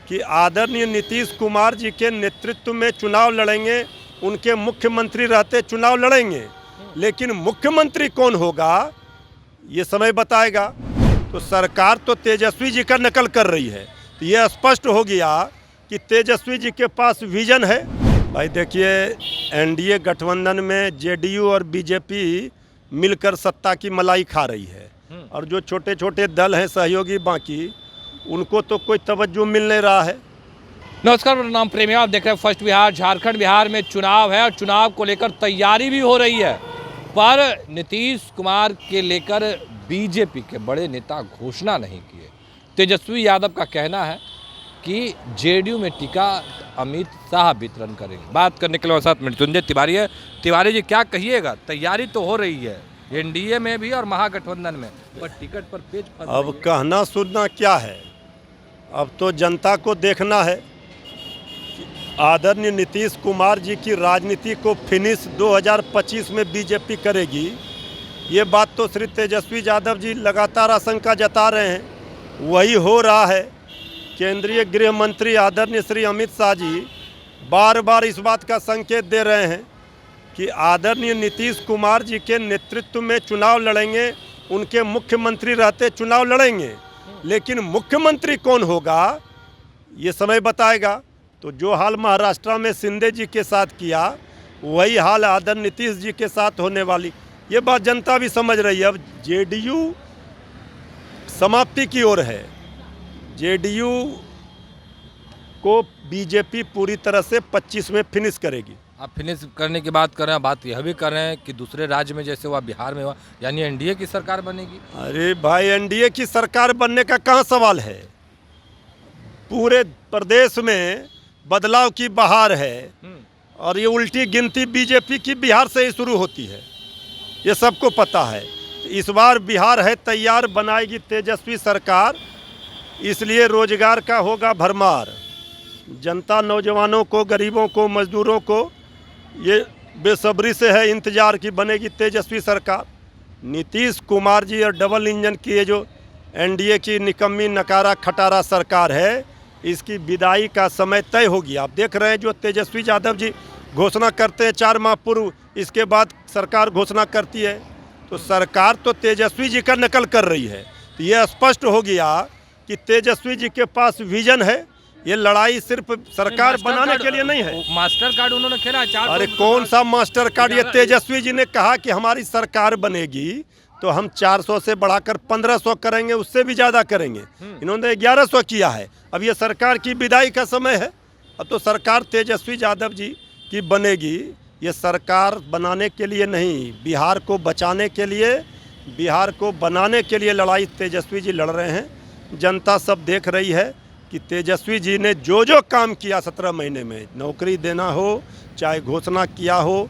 कि आदरणीय नीतीश कुमार जी के नेतृत्व में चुनाव लड़ेंगे, उनके मुख्यमंत्री रहते चुनाव लड़ेंगे, लेकिन मुख्यमंत्री कौन होगा ये समय बताएगा। तो सरकार तो तेजस्वी जी का नकल कर रही है, तो ये स्पष्ट हो गया कि तेजस्वी जी के पास विजन है। भाई देखिए, एनडीए गठबंधन में जेडीयू और बीजेपी मिलकर सत्ता की मलाई खा रही है, और जो छोटे छोटे दल हैं सहयोगी बाकी, उनको तो कोई तवज्जो मिल नहीं रहा है। नमस्कार, मेरा नाम प्रेमी, आप देख रहे हैं फर्स्ट बिहार। झारखंड बिहार में चुनाव है और चुनाव को लेकर तैयारी भी हो रही है, पर नीतीश कुमार के लेकर बीजेपी के बड़े नेता घोषणा नहीं किए। तेजस्वी यादव का कहना है कि जेडीयू में टिका अमित शाह वितरण करेंगे। बात करने के लिए साथ मृत्युंजय तिवारी है। तिवारी जी, क्या कहिएगा? तैयारी तो हो रही है एनडीए में भी और महागठबंधन में, पर टिकट पर पेच फंस अब कहना सुनना क्या है, अब तो जनता को देखना है। आदरणीय नीतीश कुमार जी की राजनीति को फिनिश 2025 में बीजेपी करेगी, ये बात तो श्री तेजस्वी यादव जी लगातार आशंका जता रहे हैं। वही हो रहा है। केंद्रीय गृह मंत्री आदरणीय श्री अमित शाह जी बार बार इस बात का संकेत दे रहे हैं कि आदरणीय नीतीश कुमार जी के नेतृत्व में चुनाव लड़ेंगे, उनके मुख्यमंत्री रहते चुनाव लड़ेंगे, लेकिन मुख्यमंत्री कौन होगा ये समय बताएगा। तो जो हाल महाराष्ट्र में शिंदे जी के साथ किया, वही हाल आदरणीय नीतीश जी के साथ होने वाली, ये बात जनता भी समझ रही है। अब जेडीयू समाप्ति की ओर है, जेडीयू को बीजेपी पूरी तरह से 25 में फिनिश करेगी। आप फिनिश करने की बात कर रहे हैं, बात यह भी कर रहे हैं कि दूसरे राज्य में जैसे हुआ बिहार में हुआ, यानी एनडीए की सरकार बनेगी। अरे भाई, एनडीए की सरकार बनने का कहाँ सवाल है। पूरे प्रदेश में बदलाव की बहार है, और ये उल्टी गिनती बीजेपी की बिहार से ही शुरू होती है, ये सबको पता है। इस बार बिहार है तैयार, बनाएगी तेजस्वी सरकार, इसलिए रोजगार का होगा भरमार। जनता, नौजवानों को, गरीबों को, मजदूरों को ये बेसब्री से है इंतजार कि बनेगी तेजस्वी सरकार। नीतीश कुमार जी और डबल इंजन की ये जो एनडीए की निकम्मी नकारा खटारा सरकार है, इसकी विदाई का समय तय हो गया। आप देख रहे हैं जो तेजस्वी यादव जी घोषणा करते हैं 4 माह पूर्व, इसके बाद सरकार घोषणा करती है, तो सरकार तो तेजस्वी जी का नकल कर रही है। तो ये स्पष्ट हो गया कि तेजस्वी जी के पास विजन है। ये लड़ाई सिर्फ सरकार बनाने के लिए नहीं है। मास्टर कार्ड उन्होंने खेला 4। अरे कौन सा मास्टर कार्ड? ये तेजस्वी जी ने कहा कि हमारी सरकार बनेगी तो हम 400 से बढ़ाकर 1500 करेंगे, उससे भी ज़्यादा करेंगे। इन्होंने 1100 किया है। अब ये सरकार की विदाई का समय है। अब तो सरकार तेजस्वी यादव जी की बनेगी। ये सरकार बनाने के लिए नहीं, बिहार को बचाने के लिए, बिहार को बनाने के लिए लड़ाई तेजस्वी जी लड़ रहे हैं। जनता सब देख रही है कि तेजस्वी जी ने जो जो काम किया 17 महीने में, नौकरी देना हो, चाहे घोषणा किया हो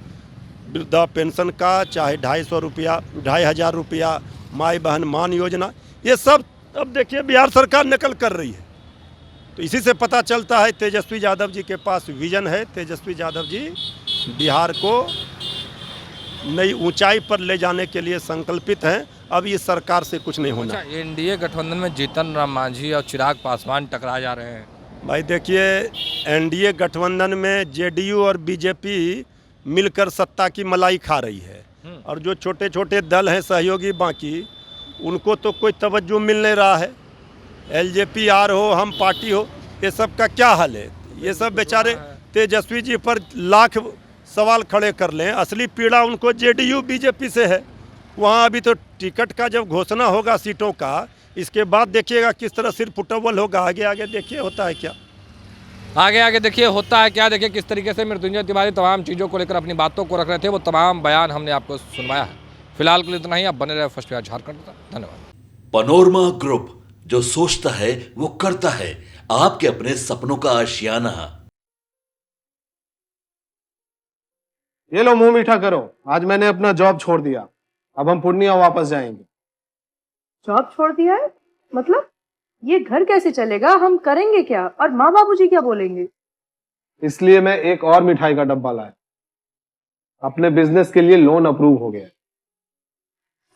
वृद्धा पेंशन का, चाहे 250 रुपया, 2500 रुपया, माई बहन मान योजना, ये सब अब देखिए बिहार सरकार नकल कर रही है। तो इसी से पता चलता है तेजस्वी यादव जी के पास विजन है। तेजस्वी यादव जी बिहार को नई ऊंचाई पर ले जाने के लिए संकल्पित हैं। अब इस सरकार से कुछ नहीं होना। अच्छा, एनडीए गठबंधन में जीतन राम मांझी और चिराग पासवान टकरा जा रहे हैं। भाई देखिए, एनडीए गठबंधन में जेडीयू और बीजेपी मिलकर सत्ता की मलाई खा रही है, और जो छोटे छोटे दल हैं सहयोगी बाकी, उनको तो कोई तवज्जो मिल नहीं रहा है। एलजेपी आर हो, हम पार्टी हो, ये सब का क्या हाल है? ये सब बेचारे तेजस्वी जी पर लाख सवाल खड़े कर लें। असली पीड़ा उनको जेडीयू बीजेपी से है। वहाँ अभी तो टिकट का जब घोषणा होगा सीटों का, इसके बाद देखिएगा किस तरह सिर फुटबल होगा। आगे आगे देखिए होता है क्या, आगे आगे देखिए होता है क्या। देखिए किस तरीके से मृत्युंजय तिवारी तमाम चीज़ों को लेकर अपनी बातों को रख रहे थे, वो तमाम बयान हमने आपको सुनवाया है। फिलहाल के लिए इतना ही। आप बने रहे फर्स्ट बिहार झारखंड। धन्यवाद। पनोरमा ग्रुप, जो सोचता है वो करता है। आपके अपने सपनों का आशियाना। ये लो, मुंह मीठा करो। आज मैंने अपना जॉब छोड़ दिया, अब हम पूर्णिया वापस जाएंगे। जॉब छोड़ दिया है? मतलब ये घर कैसे चलेगा? हम करेंगे क्या? और माँ बाबूजी क्या बोलेंगे? इसलिए मैं एक और मिठाई का डब्बा लाया। अपने बिजनेस के लिए लोन अप्रूव हो गया।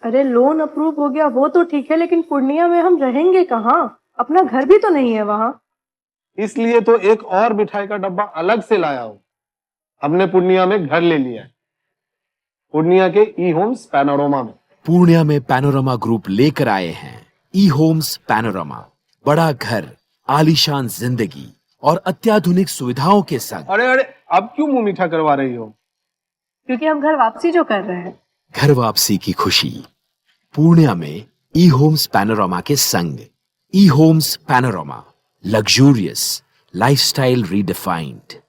अरे लोन अप्रूव हो गया वो तो ठीक है, लेकिन पूर्णिया में हम रहेंगे कहाँ? अपना घर भी तो नहीं है वहाँ। इसलिए तो एक और मिठाई का डब्बा अलग से लाया हूं। हमने पूर्णिया में घर ले लिया है, पूर्णिया के ई होम्स पैनोरमा में। पूर्णिया में पैनोरमा ग्रुप लेकर आए हैं ई होम्स पैनोरमा। बड़ा घर, आलीशान जिंदगी और अत्याधुनिक सुविधाओं के संग। अरे अरे, अब क्यों मुंह मीठा करवा रही हो? क्योंकि हम घर वापसी जो कर रहे हैं। घर वापसी की खुशी पूर्णिया में ई होम्स पैनोरमा के संग। ई Homes Panorama, luxurious lifestyle redefined.